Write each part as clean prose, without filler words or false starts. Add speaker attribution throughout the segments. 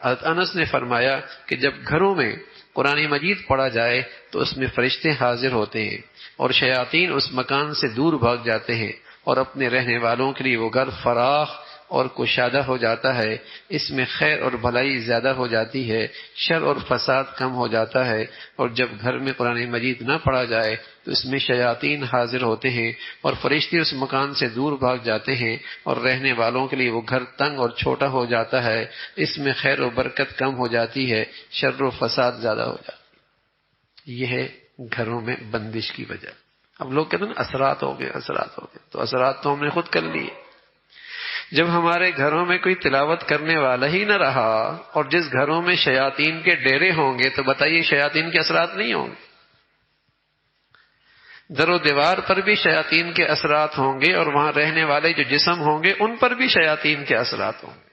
Speaker 1: حضرت انس نے فرمایا کہ جب گھروں میں قرآن مجید پڑھا جائے تو اس میں فرشتے حاضر ہوتے ہیں اور شیاطین اس مکان سے دور بھاگ جاتے ہیں اور اپنے رہنے والوں کے لیے وہ گھر فراخ اور کشادہ ہو جاتا ہے. اس میں خیر اور بھلائی زیادہ ہو جاتی ہے، شر اور فساد کم ہو جاتا ہے. اور جب گھر میں قرآن مجید نہ پڑھا جائے تو اس میں شیاطین حاضر ہوتے ہیں اور فرشتے اس مکان سے دور بھاگ جاتے ہیں اور رہنے والوں کے لیے وہ گھر تنگ اور چھوٹا ہو جاتا ہے. اس میں خیر و برکت کم ہو جاتی ہے، شر و فساد زیادہ ہو جاتا ہے. یہ ہے گھروں میں بندش کی وجہ. اب لوگ کہتے ہیں نا اثرات ہو گئے، تو اثرات تو ہم نے خود کر لیے. جب ہمارے گھروں میں کوئی تلاوت کرنے والا ہی نہ رہا اور جس گھروں میں شیاطین کے ڈیرے ہوں گے تو بتائیے شیاطین کے اثرات نہیں ہوں گے. در و دیوار پر بھی شیاطین کے اثرات ہوں گے اور وہاں رہنے والے جو جسم ہوں گے ان پر بھی شیاطین کے اثرات ہوں گے.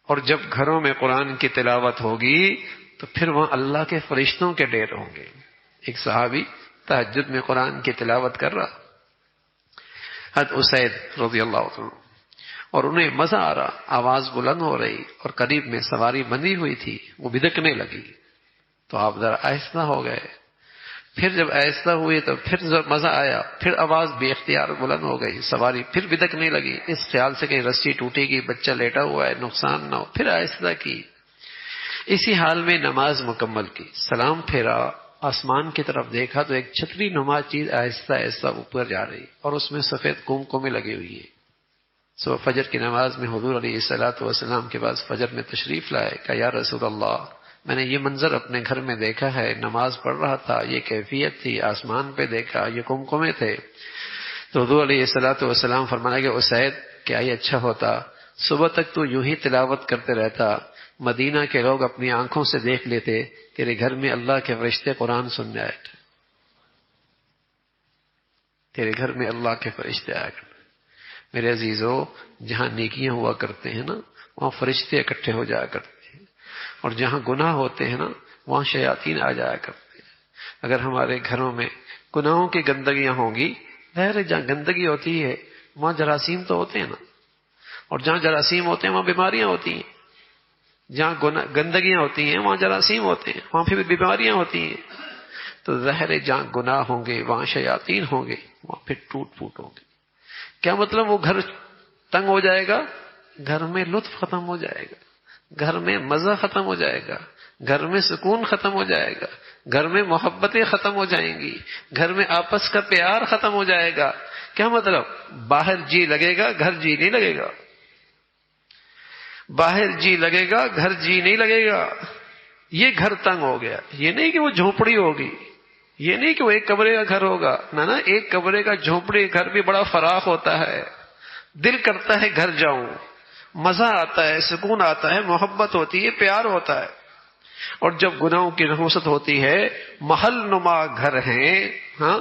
Speaker 1: اور جب گھروں میں قرآن کی تلاوت ہوگی تو پھر وہاں اللہ کے فرشتوں کے ڈیر ہوں گے. ایک صحابی تہجد میں قرآن کی تلاوت کر رہا، حضرت اسید رضی اللہ عنہ، اور انہیں مزہ آ رہا، آواز بلند ہو رہی اور قریب میں سواری بندھی ہوئی تھی، وہ بدکنے لگی تو آپ ذرا آہستہ ہو گئے. پھر جب آہستہ ہوئے تو پھر مزہ آیا، پھر آواز بے اختیار بلند ہو گئی، سواری پھر بدکنے لگی اس خیال سے کہ رسی ٹوٹے گی، بچہ لیٹا ہوا ہے، نقصان نہ ہو. پھر آہستہ کی. اسی حال میں نماز مکمل کی، سلام پھیرا، آسمان کی طرف دیکھا تو ایک چھتری نما چیز آہستہ آہستہ اوپر جا رہی اور اس میں سفید کمکمیں لگی ہوئی ہے. فجر کی نماز میں حضور علیہ الصلوۃ والسلام کے پاس فجر میں تشریف لائے. کہا یا رسول اللہ، میں نے یہ منظر اپنے گھر میں دیکھا ہے، نماز پڑھ رہا تھا، یہ کیفیت تھی، آسمان پہ دیکھا، یہ کمکمے تھے. تو حضور علیہ الصلوۃ والسلام فرمایا کہ اسید کیا یہ اچھا ہوتا صبح تک تو یوں ہی تلاوت کرتے رہتا، مدینہ کے لوگ اپنی آنکھوں سے دیکھ لیتے تیرے گھر میں اللہ کے فرشتے قرآن سننے آئے تھے، تیرے گھر میں اللہ کے فرشتے آیا کرتے. میرے عزیزو، جہاں نیکیاں ہوا کرتے ہیں نا وہاں فرشتے اکٹھے ہو جایا کرتے ہیں، اور جہاں گناہ ہوتے ہیں نا وہاں شیاطین آ جایا کرتے ہیں. اگر ہمارے گھروں میں گناہوں کی گندگیاں ہوں گی، ظاہر ہے جہاں گندگی ہوتی ہے وہاں جراثیم تو ہوتے ہیں نا، اور جہاں جراثیم ہوتے ہیں وہاں بیماریاں ہوتی ہیں. جہاں گندگیاں ہوتی ہیں وہاں جراثیم ہوتے ہیں، وہاں پھر بیماریاں ہوتی ہیں. تو ظاہر ہے جہاں گناہ ہوں گے وہاں شیاطین ہوں گے، وہاں پھر ٹوٹ پھوٹ ہوگی. کیا مطلب؟ وہ گھر تنگ ہو جائے گا، گھر میں لطف ختم ہو جائے گا، گھر میں مزہ ختم ہو جائے گا، گھر میں سکون ختم ہو جائے گا، گھر میں محبتیں ختم ہو جائیں گی، گھر میں آپس کا پیار ختم ہو جائے گا. کیا مطلب؟ باہر جی لگے گا، گھر جی نہیں لگے گا. باہر جی لگے گا، گھر جی نہیں لگے گا. یہ گھر تنگ ہو گیا. یہ نہیں کہ وہ جھونپڑی ہوگی، یہ نہیں کہ وہ ایک کمرے کا گھر ہوگا، نہ ایک کمرے کا جھونپڑی گھر بھی بڑا فراخ ہوتا ہے. دل کرتا ہے گھر جاؤں، مزہ آتا ہے، سکون آتا ہے، محبت ہوتی ہے، پیار ہوتا ہے. اور جب گناہوں کی نحوست ہوتی ہے، محل نما گھر ہیں، ہاں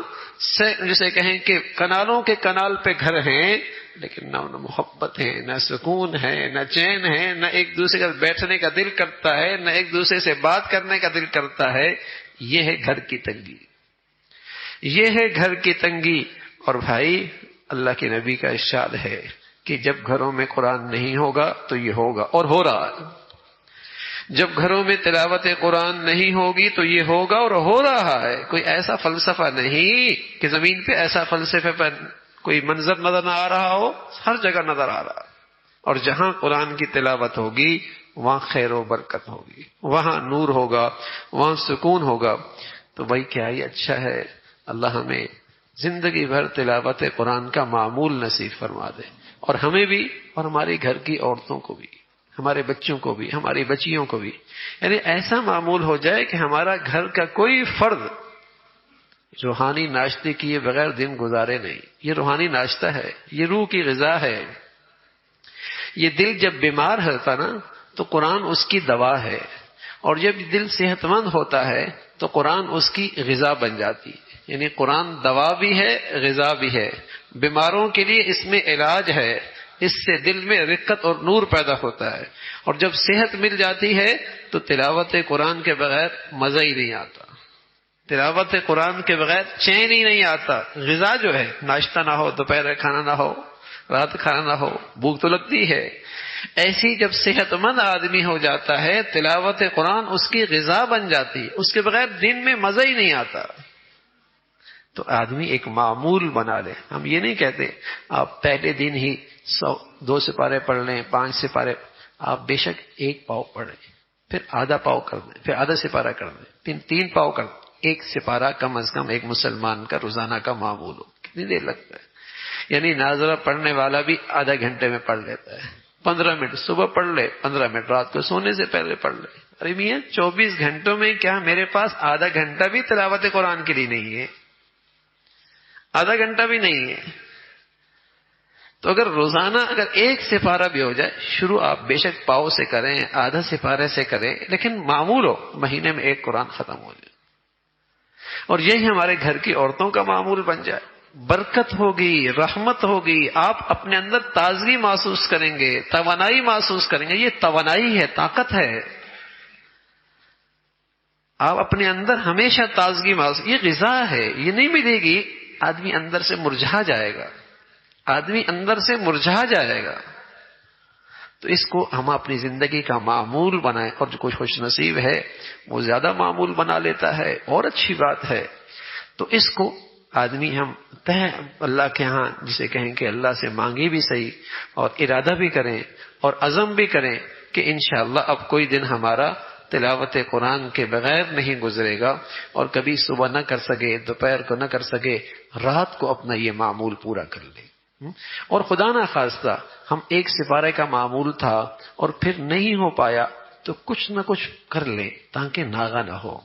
Speaker 1: جسے کہیں کہ کنالوں کے کنال پہ گھر ہیں، لیکن نہ محبت ہے، نہ سکون ہے، نہ چین ہے، نہ ایک دوسرے کا بیٹھنے کا دل کرتا ہے، نہ ایک دوسرے سے بات کرنے کا دل کرتا ہے. یہ ہے گھر کی تنگی، یہ ہے گھر کی تنگی. اور بھائی اللہ کے نبی کا ارشاد ہے کہ جب گھروں میں قرآن نہیں ہوگا تو یہ ہوگا، اور ہو رہا ہے. جب گھروں میں تلاوت قرآن نہیں ہوگی تو یہ ہوگا اور ہو رہا ہے. کوئی ایسا فلسفہ نہیں کہ زمین پہ ایسا فلسفے پر کوئی منظر نظر نہ آ رہا ہو، ہر جگہ نظر آ رہا. اور جہاں قرآن کی تلاوت ہوگی وہاں خیر و برکت ہوگی، وہاں نور ہوگا، وہاں سکون ہوگا. تو بھائی کیا ہی اچھا ہے. اللہ ہمیں زندگی بھر تلاوت قرآن کا معمول نصیب فرما دے، اور ہمیں بھی اور ہماری گھر کی عورتوں کو بھی، ہمارے بچوں کو بھی، ہماری بچیوں کو بھی. یعنی ایسا معمول ہو جائے کہ ہمارا گھر کا کوئی فرد روحانی ناشتے کیے بغیر دن گزارے نہیں. یہ روحانی ناشتہ ہے، یہ روح کی غذا ہے. یہ دل جب بیمار ہوتا نا تو قرآن اس کی دوا ہے، اور جب دل صحت مند ہوتا ہے تو قرآن اس کی غذا بن جاتی ہے. یعنی قرآن دوا بھی ہے، غذا بھی ہے. بیماروں کے لیے اس میں علاج ہے، اس سے دل میں رقت اور نور پیدا ہوتا ہے. اور جب صحت مل جاتی ہے تو تلاوت قرآن کے بغیر مزہ ہی نہیں آتا، تلاوت قرآن کے بغیر چین ہی نہیں آتا. غذا جو ہے، ناشتہ نہ ہو، دوپہر کھانا نہ ہو، رات کھانا نہ ہو، بھوک تو لگتی ہے، ایسی جب صحت مند آدمی ہو جاتا ہے تلاوت قرآن اس کی غذا بن جاتی ہے، اس کے بغیر دن میں مزہ ہی نہیں آتا. تو آدمی ایک معمول بنا لے. ہم یہ نہیں کہتے آپ پہلے دن ہی 2 سپارے پڑھ لیں، 5 سپارے. آپ بے شک 1 پاؤ پڑھ لیں، پھر آدھا پاؤ کر دیں، پھر آدھا سپارہ کر دیں، پھر 3 پاؤ کر دیں. 1 سپارہ کم از کم ایک مسلمان کا روزانہ کا معمول ہو. کتنی دیر لگتا ہے؟ یعنی ناظرہ پڑھنے والا بھی آدھا گھنٹے میں پڑھ لیتا ہے. 15 منٹ صبح پڑھ لے، 15 منٹ رات کو سونے سے پہلے پڑھ لے. ارے میاں 24 گھنٹوں میں کیا میرے پاس آدھا گھنٹہ بھی تلاوت قرآن کے لیے نہیں ہے؟ آدھا گھنٹہ بھی نہیں ہے. تو اگر روزانہ اگر 1 سپارہ بھی ہو جائے، شروع آپ بے شک پاؤ سے کریں، آدھا سپارے سے کریں، لیکن معمول ہو مہینے میں 1 قرآن ختم ہو جائے. اور یہی ہمارے گھر کی عورتوں کا معمول بن جائے. برکت ہوگی، رحمت ہوگی، آپ اپنے اندر تازگی محسوس کریں گے، توانائی محسوس کریں گے. یہ توانائی ہے، طاقت ہے. آپ اپنے اندر ہمیشہ تازگی محسوس، یہ غذا ہے، یہ نہیں ملے گی آدمی اندر سے مرجھا جائے گا. آدمی اندر سے مرجھا جائے گا. تو اس کو ہم اپنی زندگی کا معمول بنائیں. اور جو کچھ خوش نصیب ہے وہ زیادہ معمول بنا لیتا ہے، اور اچھی بات ہے. تو اس کو آدمی ہم اللہ کے ہاں جسے کہیں کہ اللہ سے مانگی بھی صحیح، اور ارادہ بھی کریں اور عزم بھی کریں کہ انشاءاللہ اب کوئی دن ہمارا تلاوت قرآن کے بغیر نہیں گزرے گا. اور کبھی صبح نہ کر سکے، دوپہر کو نہ کر سکے، رات کو اپنا یہ معمول پورا کر لیں. اور خدا نہ خواستہ ہم 1 سپارے کا معمول تھا اور پھر نہیں ہو پایا تو کچھ نہ کچھ کر لیں تاکہ ناغہ نہ ہو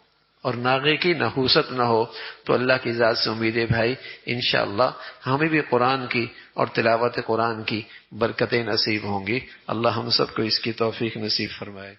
Speaker 1: اور ناغے کی نحوست نہ ہو. تو اللہ کی ذات سے امید ہے بھائی انشاءاللہ ہمیں بھی قرآن کی اور تلاوت قرآن کی برکتیں نصیب ہوں گی. اللہ ہم سب کو اس کی توفیق نصیب فرمائے.